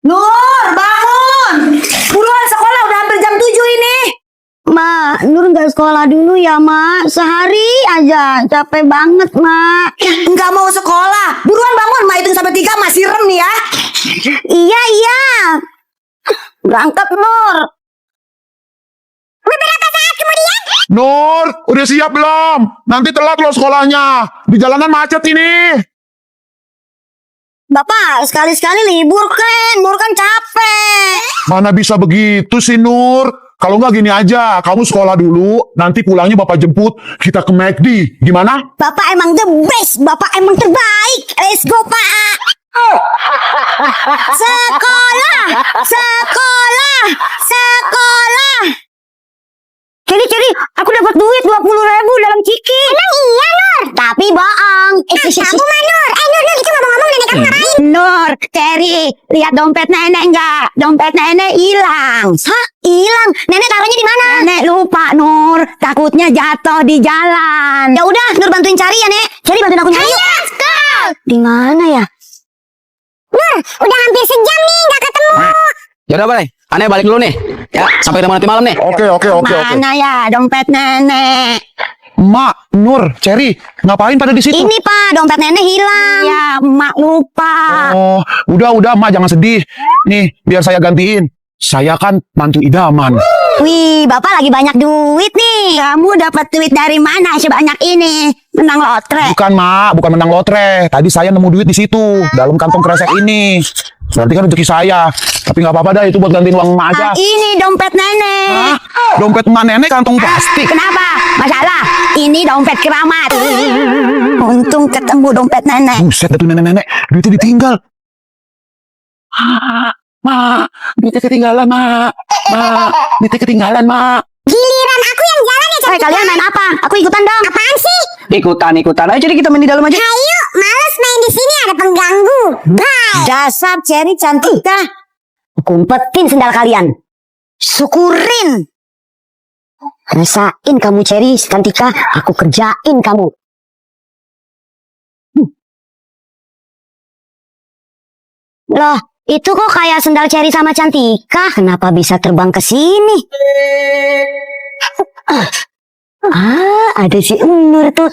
Nur, bangun! Buruan sekolah, udah hampir jam 7 ini. Ma, Nur nggak sekolah dulu ya, Ma. Sehari aja, capek banget, Ma. Nggak mau sekolah. Buruan bangun, Ma hitung sampai 3 masih rem nih ya. Iya, iya. Berangkat, Nur. Beberapa saat kemudian, Nur, udah siap belum? Nanti telat loh sekolahnya. Di jalanan macet ini. Bapak, sekali-sekali libur kan. Nur kan capek. Mana bisa begitu sih, Nur? Kalau nggak gini aja, kamu sekolah dulu, nanti pulangnya Bapak jemput, kita ke McD. Gimana? Bapak emang the best. Bapak emang terbaik. Let's go, Pak. Sekolah, sekolah, sekolah. Jadi, aku dapat duit 20.000 dalam Ciki. emang iya Nur? Tapi bohong. Kamu mah Nur. Nur itu ngomong-ngomong nenek kamu ngapain? Nur, Cherry, lihat dompet nenek enggak? Dompet nenek hilang. Hah? Hilang? Nenek taruhnya di mana? Nenek lupa, Nur. Takutnya jatuh di jalan. Ya udah, Nur bantuin cari ya, Nek. Cherry bantuin aku nyari. Let's go. Di mana ya? Nur, udah hampir sejam nih nggak ketemu. Ya udah boleh. Aneh balik dulu nih. Ya, sampai ketemu nanti malam nih. Oke. Mana ya dompet nenek? Mak, Nur, Cherry, ngapain pada di situ? Ini Pak, dompet nenek hilang. Ya, Mak lupa. Oh, udah, Mak, jangan sedih. Nih, biar saya gantiin. Saya kan mantu idaman. Wih, Bapak lagi banyak duit nih. Kamu dapat duit dari mana sebanyak ini? Menang lotre. Bukan, Mak, bukan menang lotre. Tadi saya nemu duit di situ, dalam kantong kresek ini. Berarti kan rezeki saya. Tapi nggak apa-apa dah, itu buat gantiin uang emak aja. Ini dompet nenek. Hah? Dompet emak nenek kantong plastik. Kenapa? Masalah? Ini dompet keramat. Untung ketemu dompet nenek. Buset, tuh nenek-nenek, duitnya ditinggal. Mak, duitnya ketinggalan, Mak. Duitnya ketinggalan, Mak. Giliran aku yang jalan ya, Hei, kalian main apa? Aku ikutan dong. Apaan sih? Ikutan. Ayo jadi kita main di dalam aja. Ayo, males main di sini ada pengganggu. Bye. Dasar Cherry Cantika. Kumpetin sendal kalian. Syukurin. Rasain kamu Cherry Cantika. Aku kerjain kamu. Loh, itu kok kayak sendal Cherry sama Cantika. Kenapa bisa terbang ke sini? Ada si Nur tuh.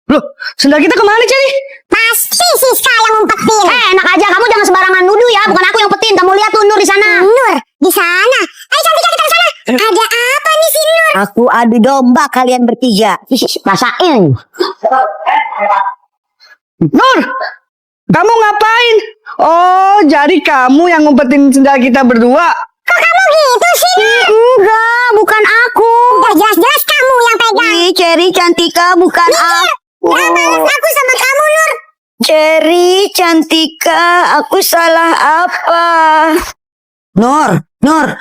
Loh, sendal kita kemana, Cherry? Pasti Siska yang ngumpetin. Enak aja, kamu jangan sembarangan nuduh ya. Bukan aku yang petin. Kamu lihat tuh Nur di sana. Nur, di sana. Ayo Cantika kita ke sana. Ada apa nih si Nur? Aku adu domba kalian bertiga. Rasain. Nur, kamu ngapain? Oh, jadi kamu yang ngumpetin sendal kita berdua? Kok kamu gitu sih? Enggak, bukan aku. Udah jelas-jelas kamu yang pegang. Ih, Cherry Cantika bukan aku. Gak balas aku sama kamu Nur. Cherry Cantika, aku salah apa? Nur,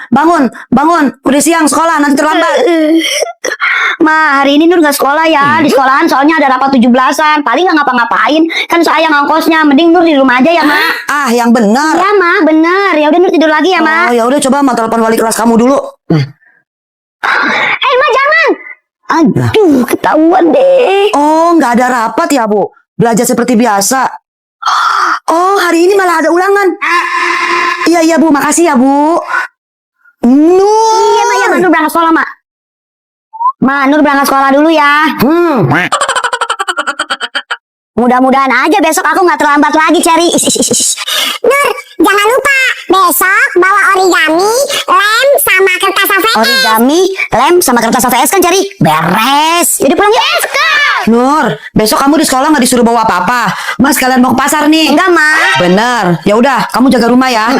bangun. Udah siang sekolah, nanti terlambat. Ma, hari ini Nur gak sekolah ya. Di sekolahan soalnya ada rapat 17-an. Paling gak ngapa-ngapain. Kan saya ngongkosnya. Mending Nur di rumah aja ya, Ma. Ah, yang benar. Ya, Ma, bener. Ya udah Nur tidur lagi ya, Ma. Oh, ya udah coba Ma telepon wali kelas kamu dulu. Ma, jangan. Aduh, ketahuan deh. Oh, nggak ada rapat ya, Bu? Belajar seperti biasa. Oh, hari ini malah ada ulangan. Iya, Bu. Makasih ya, Bu. Nur. Iya, Ma, ya, Nur berangkat sekolah, Ma. Ma, Nur berangkat sekolah dulu ya. Mudah-mudahan aja besok aku nggak terlambat lagi, Cherry. Nur, jangan lupa. Besok bawa origami, lem, sama kertas AVS. Origami, lem, sama kertas AVS kan, Cherry? Beres. Jadi pulang yuk. Nur, besok kamu di sekolah nggak disuruh bawa apa-apa. Mas, kalian mau ke pasar nih. Enggak, Ma. Bener. Ya udah, kamu jaga rumah ya.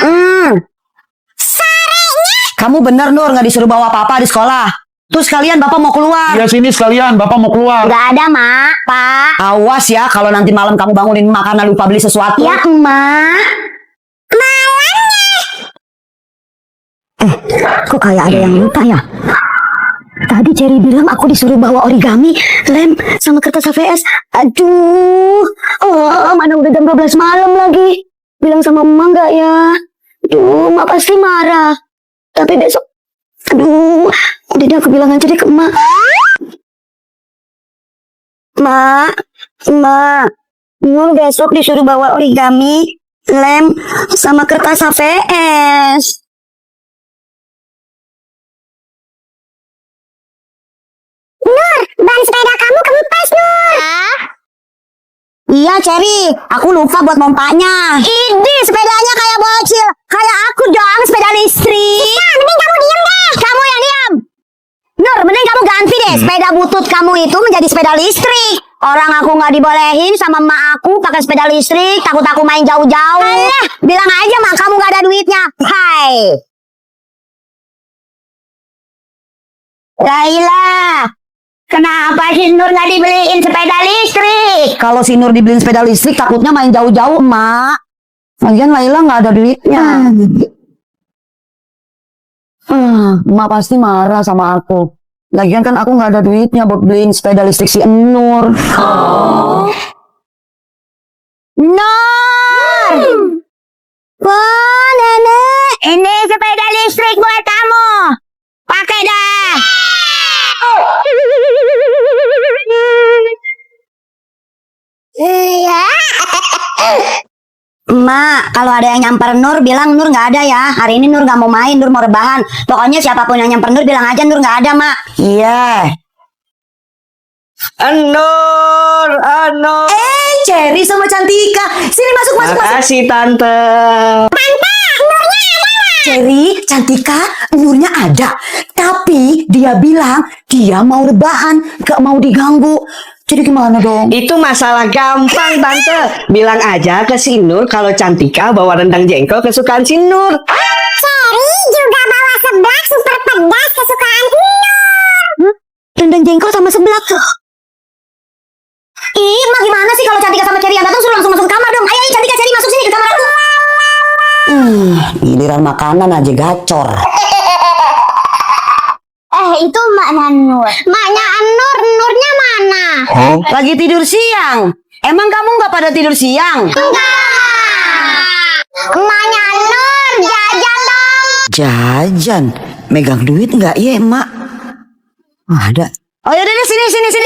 Kamu bener, Nur, nggak disuruh bawa apa-apa di sekolah. Terus kalian Bapak mau keluar. Iya sini sekalian, Bapak mau keluar. Nggak ada, Ma. Pak. Awas ya kalau nanti malam kamu bangunin emak karena lupa beli sesuatu. Ya, Emak. Kok kayak ada yang lupa ya? Tadi Cherry bilang aku disuruh bawa origami, lem, sama kertas AVS. Aduh, mana udah jam 12 malam lagi. Bilang sama emak nggak ya? Aduh, emak pasti marah. Tapi besok, aduh, udah deh aku bilang aja deh ke emak. Emak, Nur besok disuruh bawa origami, lem, sama kertas HVS. Nur, ban sepeda kamu kempes, Nur. Iya, Cherry. Aku lupa buat mompanya. Ini sepedanya kayak bocil. Kayak aku dong, sepeda listrik. Nah, mending kamu diem deh. Kamu yang diam. Nur, mending kamu ganti deh. Sepeda butut kamu itu menjadi sepeda listrik. Orang aku nggak dibolehin sama emak aku pakai sepeda listrik. Takut aku main jauh-jauh. Alah, bilang aja mak kamu nggak ada duitnya. Hai. Laila. Kenapa si Nur nggak dibeliin sepeda listrik? Kalau si Nur dibeliin sepeda listrik takutnya main jauh-jauh, Emak. Lagian Laila nggak ada duitnya. Emak pasti marah sama aku. Lagian kan aku nggak ada duitnya buat beliin sepeda listrik si Nur. Nur! Wah, Nenek, ini sepeda listrik buat kamu. Pakai dah. Mak, kalau ada yang nyamper Nur, bilang Nur nggak ada ya. Hari ini Nur nggak mau main, Nur mau rebahan. Pokoknya siapapun yang nyamper Nur, bilang aja Nur nggak ada, Mak. Iya. Nur. Cherry sama Cantika. Sini masuk. Makasih Tante. Cherry, Cantika, Nurnya ada. Tapi dia bilang dia mau rebahan, gak mau diganggu. Jadi gimana dong? Itu masalah gampang Tante. Bilang aja ke si Nur kalau Cantika bawa rendang jengkol kesukaan si Nur. Cherry juga bawa seblak super pedas kesukaan Nur. Rendang jengkol sama seblak. Ih, Mak gimana sih kalau Cantika sama Cherry yang datang suruh langsung masuk ke kamar dong. Ayo, Cantika, Cherry masuk sini ke kamar aku. Giliran makanan aja gacor. Itu maknya Nur. Maknya Nur, Nurnya mana? Lagi tidur siang. Emang kamu nggak pada tidur siang? Maknya Nur, jajan dong. Jajan. Megang duit nggak ya, Emak? Ada. Oh yaudah deh, sini jajan.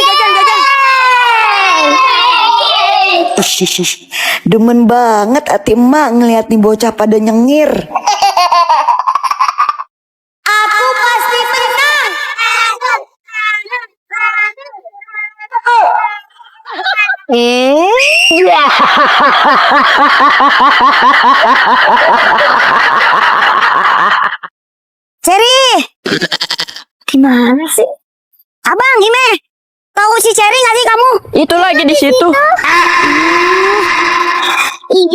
Demen banget hati emak ngeliat nih bocah pada nyengir. Aku pasti menang. Cherry. Gimana sih? Abang, Ime. Tahu si Cherry nggak sih kamu? Itu lagi di situ. Ih,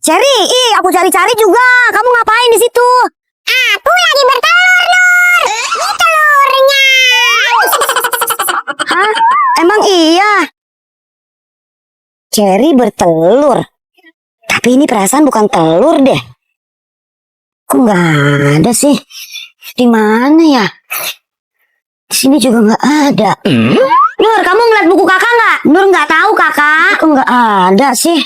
Cherry, aku cari-cari juga. Kamu ngapain di situ? aku lagi bertelur, Nur. Ini telurnya. Hah? Emang iya? Cherry bertelur. Tapi ini perasaan bukan telur deh. Kok nggak ada sih? Di mana ya? Di sini juga nggak ada. Nur, kamu ngeliat buku kakak nggak? Nur nggak tahu kakak. Kok nggak ada sih?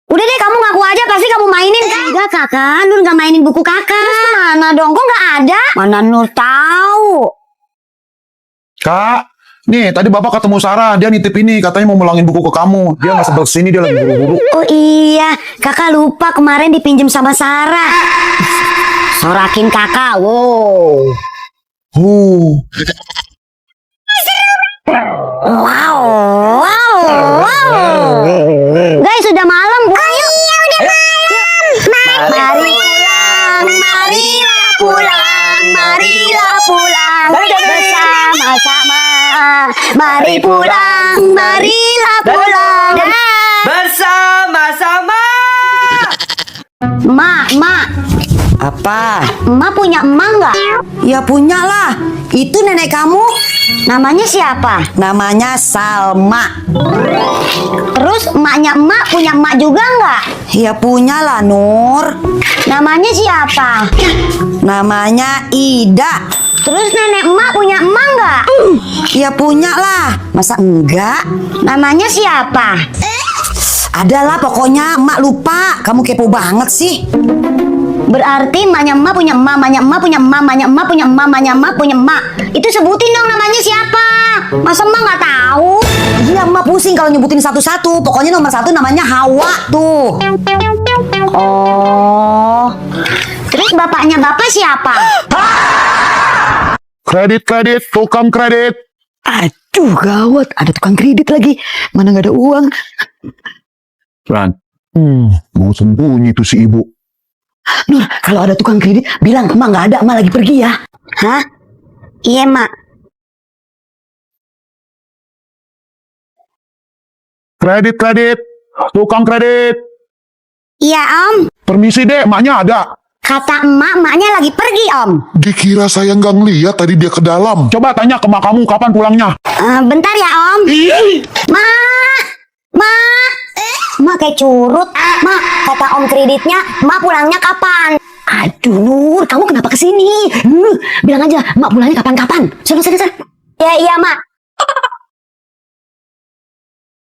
Udah deh, kamu ngaku aja, pasti kamu mainin kan? Enggak kakak, Nur nggak mainin buku kakak. Terus kemana dong? Kok nggak ada? Mana Nur tahu? Kak, nih tadi bapak ketemu Sarah, dia nitip ini, katanya mau mulangin buku ke kamu. Dia nggak sempat sini, dia lagi buru-buru. Oh iya, kakak lupa kemarin dipinjem sama Sarah. Sorakin kakak, wow. Wow. Guys, sudah malam. Ayo. Iya, udah malam. Marilah pulang. Bersama-sama. Mari pulang, marilah pulang. Bersama-sama. Mak. Apa? Emak punya emak nggak? Ya punya lah. Itu nenek kamu. Namanya siapa? Namanya Salma. Terus emaknya emak punya emak juga nggak? Ya punya lah, Nur. Namanya siapa? Namanya Ida. Terus nenek emak punya emak nggak? Ya punya lah. Masa enggak? Namanya siapa? Adalah pokoknya emak lupa. Kamu kepo banget sih. Berarti emaknya emak punya emak, emaknya emak punya emak, emaknya emak punya emak, emaknya emak punya emak. Itu sebutin dong namanya siapa. Masa emak nggak tahu? Iya, emak pusing kalau nyebutin satu-satu. Pokoknya nomor 1 namanya Hawa tuh. Oh. Terus bapaknya bapak siapa? Kredit, tukang kredit. Aduh, gawat. Ada tukang kredit lagi. Mana nggak ada uang. Ran, mau sembunyi tuh si ibu. Nur, kalau ada tukang kredit, bilang emak nggak ada, emak lagi pergi ya. Hah? Iya, Mak. Kredit, tukang kredit. Iya, Om. Permisi dek, emaknya ada. Kata emaknya lagi pergi, Om. Dikira saya nggak ngeliat tadi dia ke dalam. Coba tanya ke mak kamu kapan pulangnya. Bentar ya, Om. Mak kayak curut. Mak, kata Om kreditnya, Mak pulangnya kapan? Aduh, Nur, kamu kenapa kesini? Bilang aja, emak pulangnya kapan-kapan. Sana. Iya, Mak.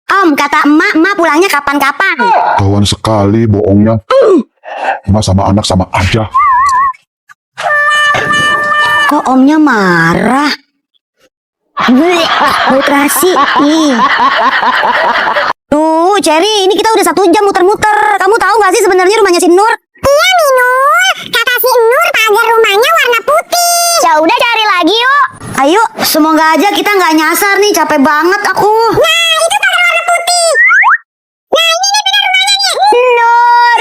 Om, kata Mak pulangnya kapan-kapan? Kawan sekali bohongnya. Emak sama anak sama aja. Kok Omnya marah? Bau terasi. Tuh, Cherry, ini kita udah 1 jam muter-muter. Kamu tahu gak sih sebenarnya rumahnya si Nur? Iya nih Nur, kata si Nur pagar rumahnya warna putih. Ya udah cari lagi yuk. Ayo, semoga aja kita nggak nyasar nih. Capek banget aku. Nah itu pagar warna putih. Nah ini dia pagar rumahnya nih. Nur.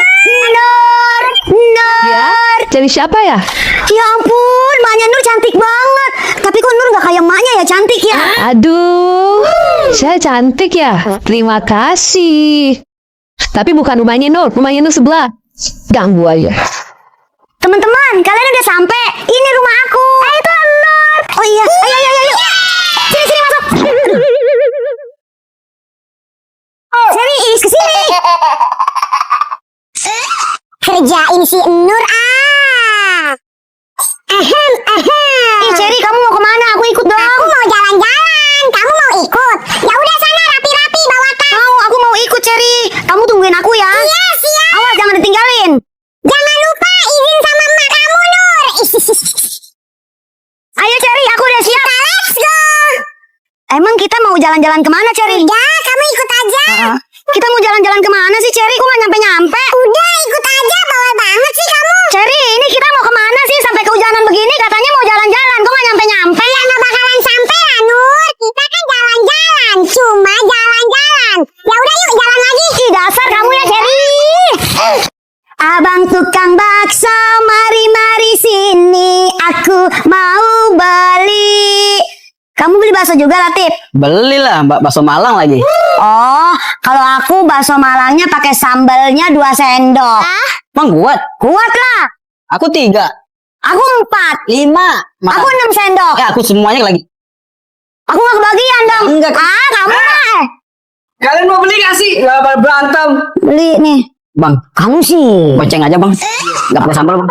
Ya, cari siapa ya? Ya ampun, maknya Nur cantik banget. Tapi kok Nur nggak kayak maknya ya cantik ya? Aduh, saya cantik ya. Terima kasih. Tapi bukan rumahnya Nur, rumahnya Nur sebelah. Ganggu aja. Teman-teman, kalian udah sampai. Ini rumah aku. Itu Nur. Oh iya, ayo. Sini masuk. Sini, Iis kesini. Kerjain si Nur ah. Ih, Cherry, kamu mau kemana? Aku ikut dong. Aku mau jalan-jalan. Kamu mau ikut? Ya udah sana rapi-rapi bawa tas. Mau, aku mau ikut, Cherry. Kamu tungguin aku ya. Iya siap. Awas, jangan ditinggalin. Jangan lupa izin sama emak kamu Nur. Ayo, Cherry, aku udah siap. Let's go. Emang kita mau jalan-jalan kemana, Cherry? Udah, kamu ikut aja. Kita mau jalan-jalan kemana sih, Cherry? Kok nggak nyampe-nyampe? Udah ikut aja, bawel banget sih kamu. Cherry, ini kita mau kemana sih? Sampai kehujanan begini katanya mau jalan-jalan. Kok nggak nyampe-nyampe? Ya nggak bakalan sampai lah Nur. Kita kan jalan-jalan, cuma jalan-jalan. Ya udah yuk jalan lagi. Ih, dasar kamu ya, Cherry. Abang tukang bakso, mari sini. Aku mau beli. Kamu beli bakso juga, Latif? Belilah bakso Malang lagi. Oh, kalau aku bakso Malangnya pakai sambalnya 2 sendok. Bang kuat. Kuat lah. Aku 3, Aku 4. 5. Aku 6 sendok. Ya, aku semuanya lagi. Aku nggak kebagian dong. Enggak. Kamu lah. Kalian mau beli gak sih? Gak berantem. Beli nih. Bang, Kamu sih. goceng aja bang. Gak pakai sambal bang.